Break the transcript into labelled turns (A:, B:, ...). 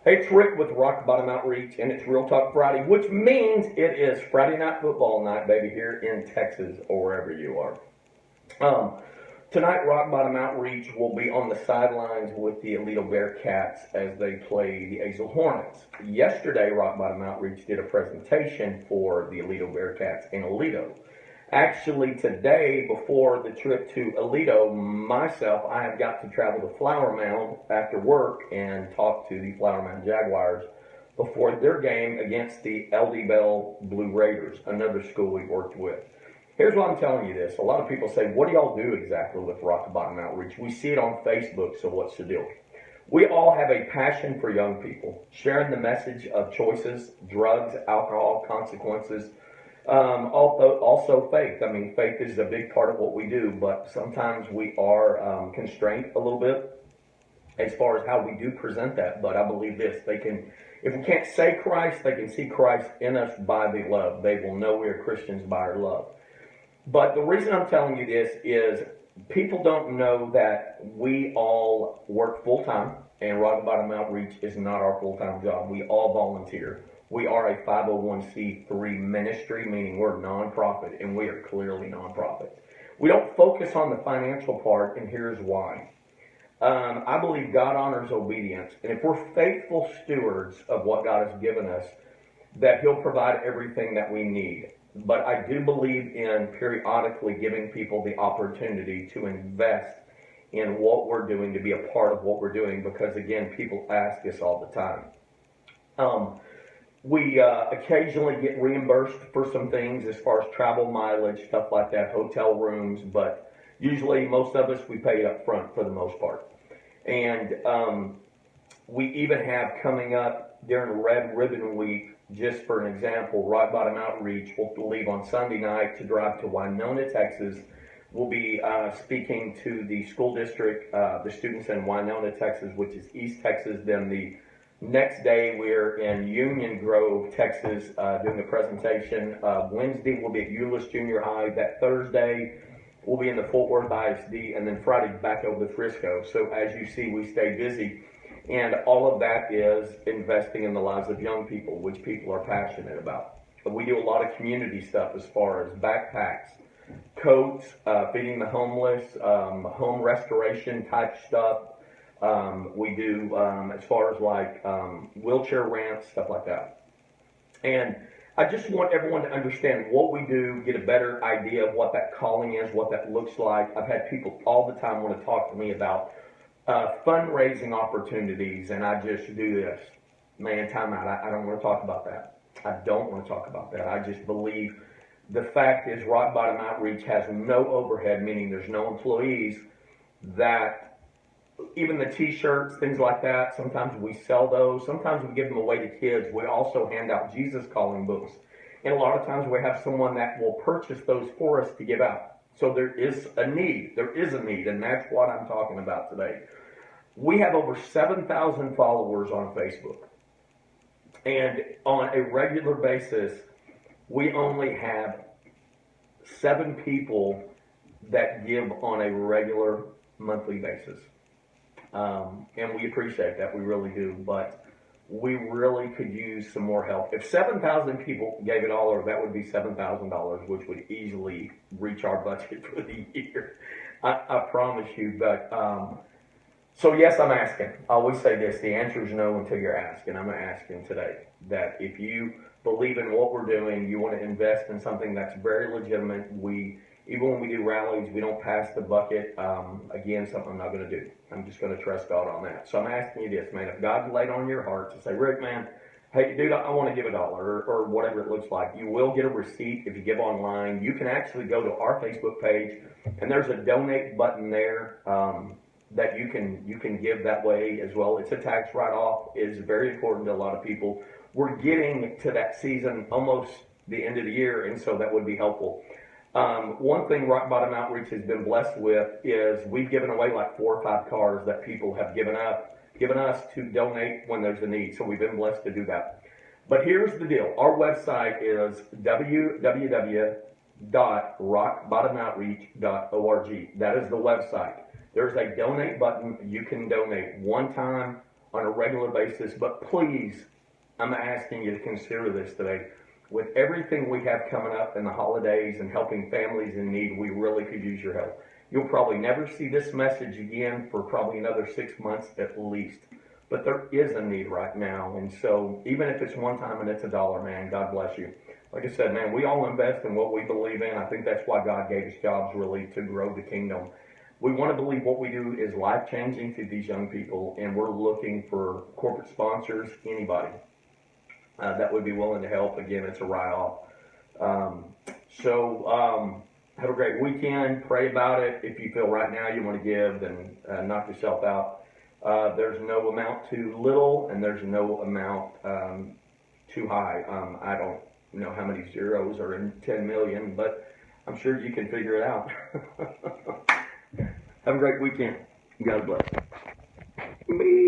A: Hey, it's Rick with Rock Bottom Outreach, and it's Real Talk Friday, which means it is Friday night football night, baby, here in Texas or wherever you are. Um, Tonight, Rock Bottom Outreach will be on the sidelines with the Aledo Bearcats as they play the Azle Hornets. Yesterday, Rock Bottom Outreach did a presentation for the Aledo Bearcats in Aledo. Actually, today, before the trip to Aledo, myself, I have got to travel to Flower Mound after work and talk to the Flower Mound Jaguars before their game against the LD Bell Blue Raiders, another school we worked with. Here's why I'm telling you this. A lot of people say, what do y'all do exactly with Rock Bottom Outreach? We see it on Facebook, so what's the deal? We all have a passion for young people, sharing the message of choices, drugs, alcohol, consequences, also faith. I mean, faith is a big part of what we do, but sometimes we are constrained a little bit as far as how we do present that. But I believe this, if we can't say Christ, they can see Christ in us by the love. They will know we are Christians by our love. But the reason I'm telling you this is people don't know that we all work full-time, and Rock Bottom Outreach is not our full-time job. We all volunteer. We are a 501c3 ministry, meaning we're nonprofit, and we are clearly nonprofit. We don't focus on the financial part, and here's why. I believe God honors obedience, and if we're faithful stewards of what God has given us, that He'll provide everything that we need. But I do believe in periodically giving people the opportunity to invest in what we're doing, to be a part of what we're doing, because again, people ask us all the time. We occasionally get reimbursed for some things as far as travel mileage, stuff like that, hotel rooms, but usually most of us, we pay up front for the most part. And we even have coming up during Red Ribbon Week, just for an example, Rock Bottom Outreach will leave on Sunday night to drive to Winona, Texas. We'll be speaking to the school district, the students in Winona, Texas, which is East Texas. Then the next day, we're in Union Grove, Texas, doing a presentation. Wednesday, we'll be at Euless Junior High. That Thursday, we'll be in the Fort Worth ISD, and then Friday, back over to Frisco. So as you see, we stay busy. And all of that is investing in the lives of young people, which people are passionate about. But we do a lot of community stuff as far as backpacks, coats, feeding the homeless, home restoration type stuff. We do as far as like wheelchair ramps, stuff like that. And I just want everyone to understand what we do, get a better idea of what that calling is, what that looks like. I've had people all the time want to talk to me about fundraising opportunities, and I just do this. Man, time out. I don't want to talk about that. I don't want to talk about that. I just believe the fact is Rock Bottom Outreach has no overhead, meaning there's no employees, that even the t-shirts, things like that, sometimes we sell those. Sometimes we give them away to kids. We also hand out Jesus Calling books. And a lot of times we have someone that will purchase those for us to give out. So there is a need. There is a need, and that's what I'm talking about today. We have over 7,000 followers on Facebook. And on a regular basis, we only have 7 people that give on a regular monthly basis. And we appreciate that. We really do. But we really could use some more help. If 7,000 people gave $1, that would be $7,000, which would easily reach our budget for the year. I promise you. But so yes, I'm asking. I always say this: the answer is no until you're asking. I'm asking today that if you believe in what we're doing, you want to invest in something that's very legitimate. Even when we do rallies, we don't pass the bucket. Again, something I'm not going to do. I'm just going to trust God on that. So I'm asking you this, man. If God laid on your heart to say, Rick, man, hey, dude, I want to give $1 or whatever it looks like, you will get a receipt if you give online. You can actually go to our Facebook page, and there's a donate button there that you can give that way as well. It's a tax write-off. It's very important to a lot of people. We're getting to that season, almost the end of the year, and so that would be helpful. One thing Rock Bottom Outreach has been blessed with is we've given away like 4 or 5 cars that people have given us to donate when there's a need. So we've been blessed to do that. But here's the deal. Our website is www.rockbottomoutreach.org. That is the website. There's a donate button. You can donate one time on a regular basis. But please, I'm asking you to consider this today. With everything we have coming up in the holidays and helping families in need, we really could use your help. You'll probably never see this message again for probably another 6 months at least. But there is a need right now. And so even if it's one time and it's $1, man, God bless you. Like I said, man, we all invest in what we believe in. I think that's why God gave us jobs, really, to grow the kingdom. We want to believe what we do is life-changing to these young people, and we're looking for corporate sponsors, anybody that would be willing to help. Again, it's a write-off. Have a great weekend. Pray about it. If you feel right now you want to give, then knock yourself out. There's no amount too little, and there's no amount too high. I don't know how many zeros are in 10 million, but I'm sure you can figure it out. Have a great weekend. God bless. Me.